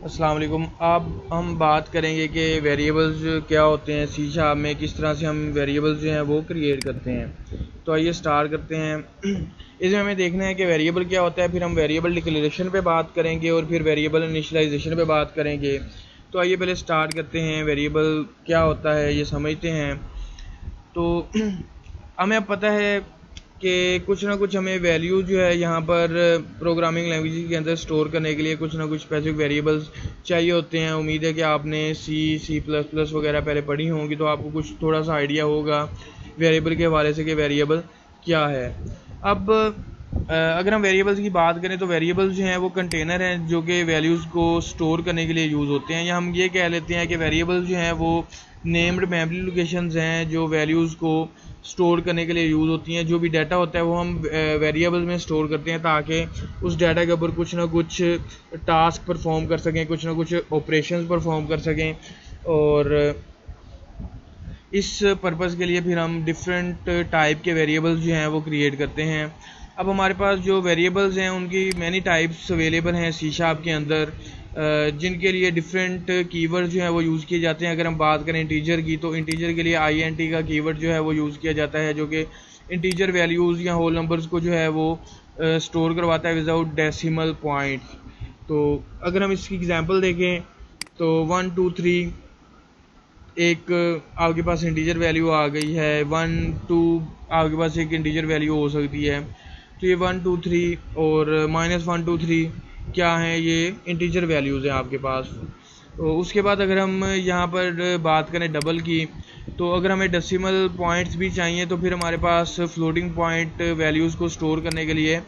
अस्सलाम वालेकुम। अब हम बात करेंगे कि वेरिएबल्स क्या होते हैं, सी शार्प में किस तरह से हम वेरिएबल्स जो हैं वो क्रिएट करते हैं। तो आइए स्टार्ट करते हैं। इसमें हमें देखना है कि वेरिएबल क्या होता है, फिर हम वेरिएबल डिक्लेरेशन पे बात करेंगे और फिर वेरिएबल इनिशियलाइजेशन पे बात करेंगे। तो आइए पहले स्टार्ट करते हैं, वेरिएबल क्या होता है ये समझते हैं। तो हमें अब पता है कि कुछ ना कुछ हमें वैल्यू जो है यहाँ पर प्रोग्रामिंग लैंग्वेज के अंदर स्टोर करने के लिए कुछ ना कुछ स्पेसिफिक वेरिएबल्स चाहिए होते हैं। उम्मीद है कि आपने सी प्लस प्लस वगैरह पहले पढ़ी होंगी, तो आपको कुछ थोड़ा सा आइडिया होगा वेरिएबल के हवाले से कि वेरिएबल क्या है। अब अगर हम वेरिएबल्स की बात करें तो वेरिएबल्स जो हैं वो कंटेनर हैं जो कि वैल्यूज़ को स्टोर करने के लिए यूज़ होते हैं, या हम ये कह लेते हैं कि वेरिएबल्स जो हैं वो नेम्ड मेमोरी लोकेशंस हैं जो वैल्यूज़ को स्टोर करने के लिए यूज़ होती हैं। जो भी डाटा होता है वो हम वेरिएबल्स में स्टोर करते हैं ताकि उस डाटा के ऊपर कुछ ना कुछ टास्क परफॉर्म कर सकें, कुछ ना कुछ ऑपरेशंस परफॉर्म कर सकें। और इस पर्पज़ के लिए फिर हम डिफरेंट टाइप के वेरिएबल्स जो हैं वो क्रिएट करते हैं। अब हमारे पास जो वेरिएबल्स हैं उनकी मैनी टाइप्स अवेलेबल हैं सी शार्प के अंदर, जिनके लिए डिफरेंट कीवर्ड जो है वो यूज़ किए जाते हैं। अगर हम बात करें इंटीजर की, तो इंटीजर के लिए INT का कीवर्ड जो है वो यूज़ किया जाता है, जो कि इंटीजर वैल्यूज़ या होल नंबर्स को जो है वो स्टोर करवाता है विदाउट डेसिमल पॉइंट्स। तो अगर हम इसकी एग्जांपल देखें तो 1 2 3 एक आपके पास इंटीजर वैल्यू आ गई है, 1 2 आपके पास एक इंटीजर वैल्यू हो सकती है। तो ये 1 2 3 और -1 2 3 क्या है, ये इंटीजर वैल्यूज़ हैं आपके पास। तो उसके बाद अगर हम यहाँ पर बात करें डबल की, तो अगर हमें डेसिमल पॉइंट्स भी चाहिए तो फिर हमारे पास फ्लोटिंग पॉइंट वैल्यूज़ को स्टोर करने के लिए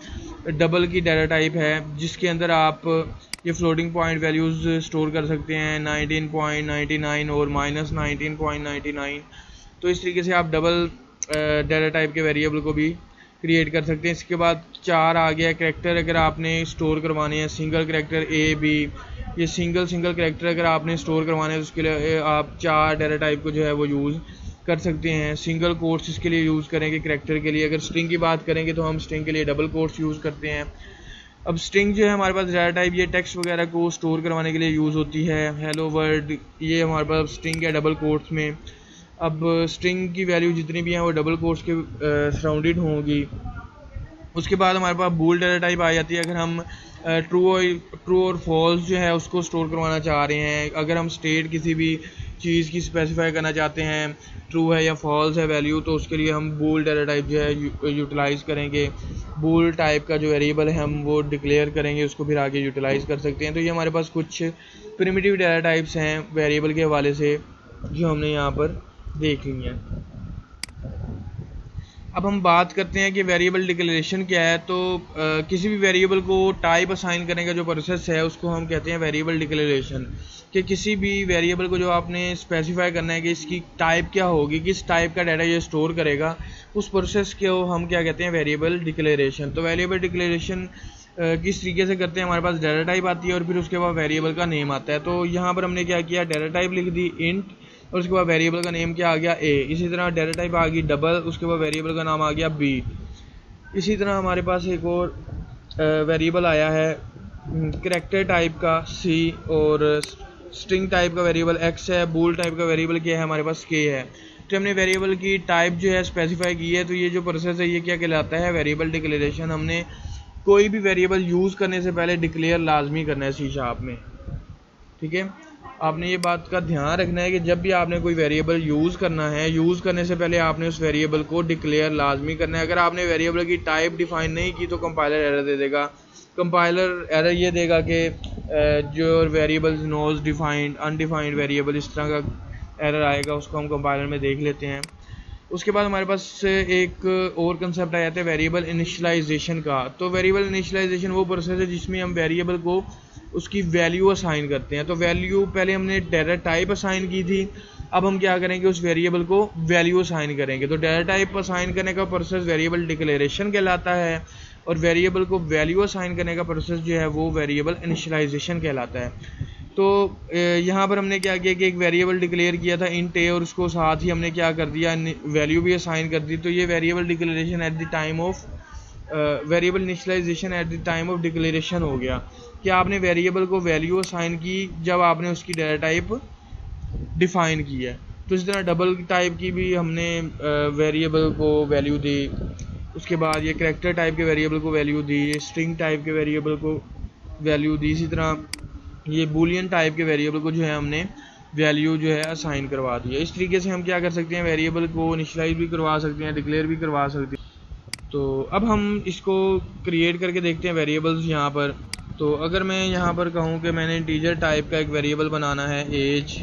डबल की डाटा टाइप है, जिसके अंदर आप ये फ्लोटिंग पॉइंट वैल्यूज़ स्टोर कर सकते हैं 19.99 और -19.99। तो इस तरीके से आप डबल डाटा टाइप के वेरिएबल को भी क्रिएट कर सकते हैं। इसके बाद 4 आ गया कैरेक्टर, अगर आपने स्टोर करवाने हैं सिंगल कैरेक्टर A B, ये सिंगल कैरेक्टर अगर आपने स्टोर करवाने हैं तो उसके लिए आप 4 डाटा टाइप को जो है वो यूज़ कर सकते हैं। सिंगल कोट्स इसके लिए यूज़ करेंगे कैरेक्टर के लिए। अगर स्ट्रिंग की बात करेंगे तो हम स्ट्रिंग के लिए डबल कोट्स यूज़ करते हैं। अब स्ट्रिंग जो है हमारे पास डाटा टाइप ये टेक्स्ट वगैरह को स्टोर करवाने के लिए यूज़ होती है। हेलो वर्ल्ड ये हमारे पास स्ट्रिंग है डबल कोट्स में। अब स्ट्रिंग की वैल्यू जितनी भी हैं वो डबल कोट्स के सराउंडेड होंगी। उसके बाद हमारे पास बूल डाटा टाइप आ जाती है। अगर हम ट्रू और फॉल्स जो है उसको स्टोर करवाना चाह रहे हैं, अगर हम स्टेट किसी भी चीज़ की स्पेसिफाई करना चाहते हैं, ट्रू है या फॉल्स है वैल्यू, तो उसके लिए हम बूल डाटा टाइप जो है यूटिलाइज़ करेंगे। बूल टाइप का जो वेरिएबल है हम वो डिक्लेयर करेंगे, उसको फिर आगे यूटिलाइज़ कर सकते हैं। तो ये हमारे पास कुछ प्रिमिटिव डाटा टाइप्स हैं वेरिएबल के हवाले से जो हमने यहाँ पर देख ली हैं। अब हम बात करते हैं कि वेरिएबल डिक्लेरेशन क्या है। तो किसी भी वेरिएबल को टाइप असाइन करने का जो प्रोसेस है उसको हम कहते हैं वेरिएबल डिक्लेरेशन। कि किसी भी वेरिएबल को जो आपने स्पेसिफाई करना है कि इसकी टाइप क्या होगी, किस टाइप का डाटा ये स्टोर करेगा, उस प्रोसेस को हम क्या कहते हैं वेरिएबल डिक्लेरेशन। तो वेरिएबल डिक्लेरेशन किस तरीके से करते हैं, हमारे पास डाटा टाइप आती है और फिर उसके बाद वेरिएबल का नेम आता है। तो यहाँ पर हमने क्या किया, डाटा टाइप लिख दी इंट और उसके बाद वेरिएबल का नेम क्या आ गया A। इसी तरह डाटा टाइप आ गई डबल, उसके बाद वेरिएबल का नाम आ गया B। इसी तरह हमारे पास एक और वेरिएबल आया है कैरेक्टर टाइप का C, और स्ट्रिंग टाइप का वेरिएबल X है, बूल टाइप का वेरिएबल क्या है हमारे पास K है। तो हमने वेरिएबल की टाइप जो है स्पेसिफाई की है। तो ये जो प्रोसेस है ये क्या कहलाता है वेरिएबल डिक्लेरेशन। हमने कोई भी वेरिएबल यूज़ करने से पहले डिक्लेयर लाजमी करना है सी शार्प में, ठीक है। आपने ये बात का ध्यान रखना है कि जब भी आपने कोई वेरिएबल यूज़ करना है, यूज़ करने से पहले आपने उस वेरिएबल को डिक्लेयर लाजमी करना है। अगर आपने वेरिएबल की टाइप डिफाइन नहीं की तो कंपाइलर एरर दे देगा। कंपाइलर एरर ये देगा कि जो variable knows defined undefined variable, इस तरह का एरर आएगा, उसको हम कंपाइलर में देख लेते हैं। उसके बाद हमारे पास एक और कंसेप्ट आ जाता है वेरिएबल इनिशियलाइजेशन का। तो वेरिएबल इनिशियलाइजेशन वो प्रोसेस है जिसमें हम वेरिएबल को उसकी वैल्यू असाइन करते हैं। तो वैल्यू पहले हमने डाटा टाइप असाइन की थी, अब हम क्या करेंगे उस वेरिएबल को वैल्यू असाइन करेंगे। तो डाटा टाइप असाइन करने का प्रोसेस वेरिएबल डिक्लेरेशन कहलाता है और वेरिएबल को वैल्यू असाइन करने का प्रोसेस जो है वो वेरिएबल इनिशियलाइजेशन कहलाता है। तो यहाँ पर हमने क्या किया कि एक वेरिएबल डिक्लेयर किया था इंट A और उसको साथ ही हमने क्या कर दिया वैल्यू भी असाइन कर दी। तो ये variable declaration at the time of variable initialization at the time of declaration हो गया कि आपने वेरिएबल को वैल्यू असाइन की जब आपने उसकी डाटा टाइप डिफाइन की है। तो इस तरह डबल टाइप की भी हमने वेरिएबल को वैल्यू दी, उसके बाद ये करैक्टर टाइप के वेरिएबल को वैल्यू दी, ये स्ट्रिंग टाइप के वेरिएबल को वैल्यू दी, इसी तरह ये बूलियन टाइप के वेरिएबल को जो है हमने वैल्यू जो है असाइन करवा दी है। इस तरीके से हम क्या कर सकते हैं, वेरिएबल को इनिशियलाइज भी करवा सकते हैं, डिक्लेयर भी करवा सकते हैं। तो अब हम इसको क्रिएट करके देखते हैं वेरिएबल्स यहाँ पर। तो अगर मैं यहाँ पर कहूँ कि मैंने इंटीजर टाइप का एक वेरिएबल बनाना है एज,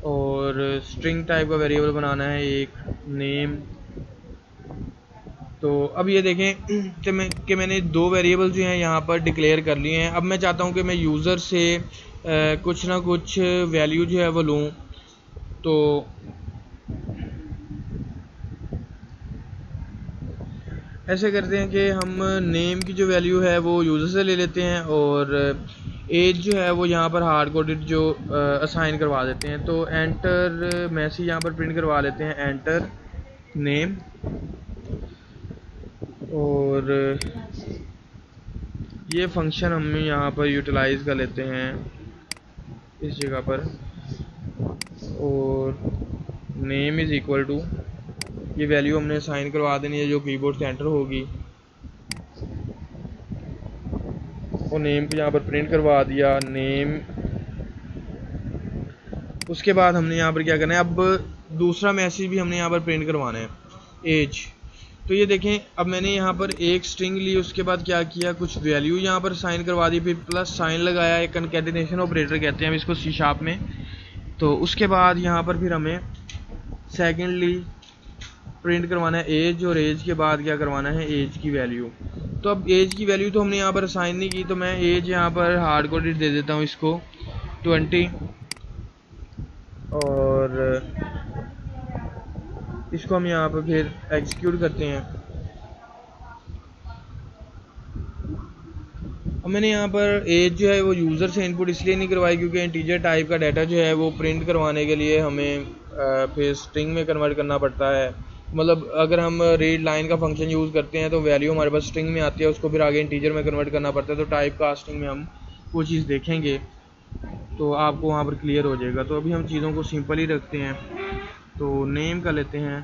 और स्ट्रिंग टाइप का वेरिएबल बनाना है एक नेम, तो अब ये देखें कि मैंने दो वेरिएबल जो हैं यहाँ पर डिक्लेयर कर लिए हैं। अब मैं चाहता हूँ कि मैं यूज़र से कुछ ना कुछ वैल्यू जो है वो लूँ। तो ऐसे करते हैं कि हम नेम की जो वैल्यू है वो यूज़र से ले लेते हैं, और एज जो है वो यहाँ पर हार्ड कोडेड जो असाइन करवा देते हैं। तो एंटर मैसेज यहाँ पर प्रिंट करवा लेते हैं, एंटर नेम, और ये फंक्शन हम यहाँ पर यूटिलाइज कर लेते हैं इस जगह पर, और नेम इज़ इक्वल टू, ये वैल्यू हमने असाइन करवा देनी है जो कीबोर्ड से एंटर होगी, और नेम को यहाँ पर प्रिंट करवा दिया नेम। उसके बाद हमने यहाँ पर क्या करना है, अब दूसरा मैसेज भी हमने यहाँ पर प्रिंट करवाना है, एज। तो ये देखें, अब मैंने यहाँ पर एक स्ट्रिंग ली, उसके बाद क्या किया, कुछ वैल्यू यहाँ पर साइन करवा दी, फिर प्लस साइन लगाया, एक कनकैटिनेशन ऑपरेटर कहते हैं हम इसको सी शार्प में। तो उसके बाद यहाँ पर फिर हमें सेकेंडली प्रिंट करवाना है एज, और एज के बाद क्या करवाना है, एज की वैल्यू। तो अब एज की वैल्यू तो हमने यहाँ पर असाइन नहीं की, तो मैं एज यहाँ पर हार्ड कोडेड दे देता हूँ इसको 20, और इसको हम यहाँ पर फिर एग्जीक्यूट करते हैं। अब मैंने यहाँ पर एज जो है वो यूज़र से इनपुट इसलिए नहीं करवाई क्योंकि इंटीजर टाइप का डाटा जो है वो प्रिंट करवाने के लिए हमें फिर स्ट्रिंग में कन्वर्ट करना पड़ता है। मतलब अगर हम रीड लाइन का फंक्शन यूज़ करते हैं तो वैल्यू हमारे पास स्ट्रिंग में आती है, उसको फिर आगे इंटीजर में कन्वर्ट करना पड़ता है। तो टाइप कास्टिंग में हम वो चीज़ देखेंगे तो आपको वहाँ पर क्लियर हो जाएगा। तो अभी हम चीज़ों को सिंपल ही रखते हैं। तो नेम का लेते हैं,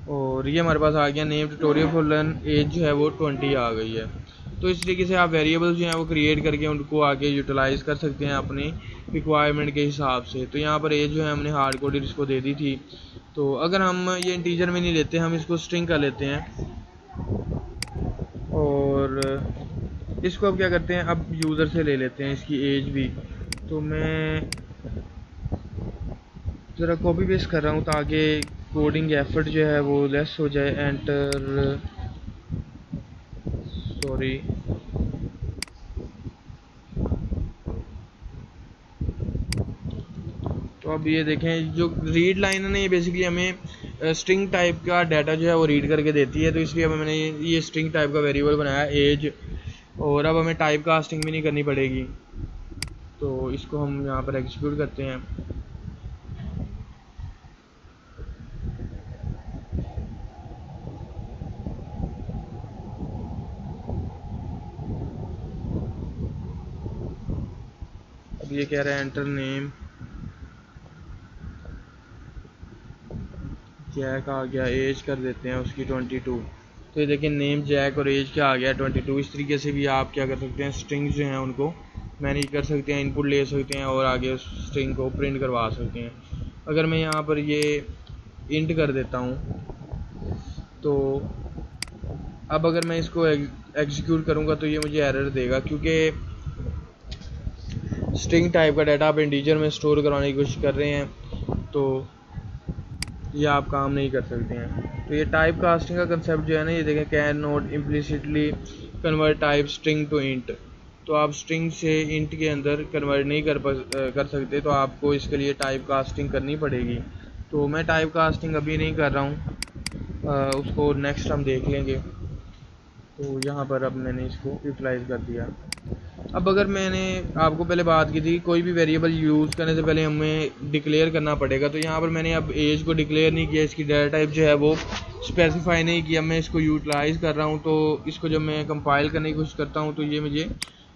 और ये हमारे पास आ गया name tutorial for learn, age जो है वो 20 आ गई है। तो इस तरीके से आप वेरिएबल्स जो हैं वो क्रिएट करके उनको आगे यूटिलाइज़ कर सकते हैं अपनी रिक्वायरमेंट के हिसाब से। तो यहाँ पर एज जो है हमने हार्ड कोडेड इसको दे दी थी। तो अगर हम ये इंटीजर में नहीं लेते, हम इसको स्ट्रिंग का लेते हैं, और इसको अब क्या करते हैं, अब यूज़र से ले लेते हैं इसकी एज भी। तो मैं ज़रा कॉपी पेस्ट कर रहा हूँ ताकि कोडिंग एफर्ट जो है वो लेस हो जाए। एंटर, सॉरी, तो अब ये देखें जो रीड लाइन है ना, ये बेसिकली हमें स्ट्रिंग टाइप का डाटा जो है वो रीड करके देती है। तो इसलिए हमें मैंने ये स्ट्रिंग टाइप का वेरिएबल बनाया एज, और अब हमें टाइप कास्टिंग भी नहीं करनी पड़ेगी। तो इसको हम यहाँ पर एग्जीक्यूट करते हैं। अब ये कह रहा है एंटर नेम, जैक आ गया, एज कर देते हैं उसकी 22। तो ये देखिए नेम जैक और एज क्या आ गया 22। इस तरीके से भी आप क्या कर सकते हैं, स्ट्रिंग्स जो हैं उनको मैनेज कर सकते हैं, इनपुट ले सकते हैं और आगे उस स्ट्रिंग को प्रिंट करवा सकते हैं। अगर मैं यहाँ पर ये इंट कर देता हूँ तो अब अगर मैं इसको एग्जीक्यूट करूँगा तो ये मुझे एरर देगा, क्योंकि स्ट्रिंग टाइप का डाटा आप इंटीजर में स्टोर करवाने की कोशिश कर रहे हैं, तो ये आप काम नहीं कर सकते हैं। तो ये टाइप कास्टिंग का कंसेप्ट जो है ना, ये देखें, can not implicitly convert type string to int. तो आप स्ट्रिंग से इंट के अंदर कन्वर्ट नहीं कर सकते, तो आपको इसके लिए टाइप कास्टिंग करनी पड़ेगी। तो मैं टाइप कास्टिंग अभी नहीं कर रहा हूँ, उसको नेक्स्ट हम देख लेंगे। तो यहाँ पर अब मैंने इसको यूटिलाइज़ कर दिया। अब अगर मैंने आपको पहले बात की थी कोई भी वेरिएबल यूज़ करने से पहले हमें डिक्लेयर करना पड़ेगा, तो यहाँ पर मैंने अब एज को डिक्लेयर नहीं किया, इसकी डाटा टाइप जो है वो स्पेसिफाई नहीं किया, मैं इसको यूटिलाइज़ कर रहा हूँ। तो इसको जब मैं कंपाइल करने की कोशिश करता हूँ तो ये मुझे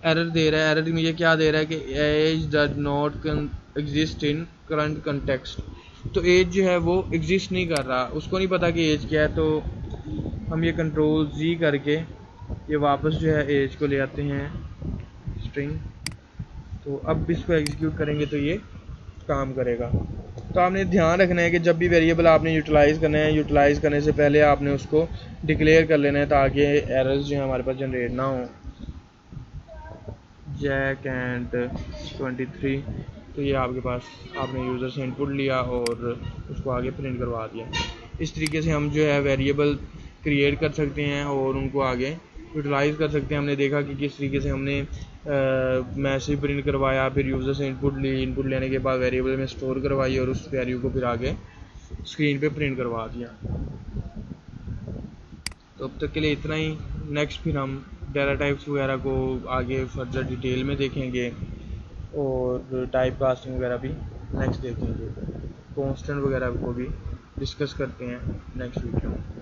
एरर दे रहा है। एरर मुझे क्या दे रहा है कि age does not exist in current context. तो एज जो है वो एग्जिस्ट नहीं कर रहा, उसको नहीं पता कि एज क्या है। तो हम ये कंट्रोल जी करके ये वापस जो है एज को ले आते हैं स्ट्रिंग। तो अब इसको एग्जीक्यूट करेंगे तो ये काम करेगा। तो आपने ध्यान रखना है कि जब भी वेरिएबल आपने यूटिलाइज़ करना है, यूटिलाइज़ करने से पहले आपने उसको डिक्लेयर कर लेना है ताकि एरर्स जो है हमारे पास जनरेट ना हो। जैक एंड 23, तो ये आपके पास आपने यूज़र से इनपुट लिया और उसको आगे प्रिंट करवा दिया। इस तरीके से हम जो है वेरिएबल क्रिएट कर सकते हैं और उनको आगे यूटिलाइज़ कर सकते हैं। हमने देखा कि किस तरीके से हमने मैसेज प्रिंट करवाया, फिर यूज़र से इनपुट ली, इनपुट लेने के बाद वेरिएबल में स्टोर करवाई और उस वैल्यू को फिर आगे स्क्रीन पे प्रिंट करवा दिया। तो अब तक के लिए इतना ही। नेक्स्ट फिर हम डाटा टाइप्स वगैरह को आगे फर्दर डिटेल में देखेंगे और टाइप कास्टिंग वगैरह भी नेक्स्ट देखेंगे, कॉन्स्टेंट वगैरह को भी डिस्कस करते हैं नेक्स्ट वीडियो में।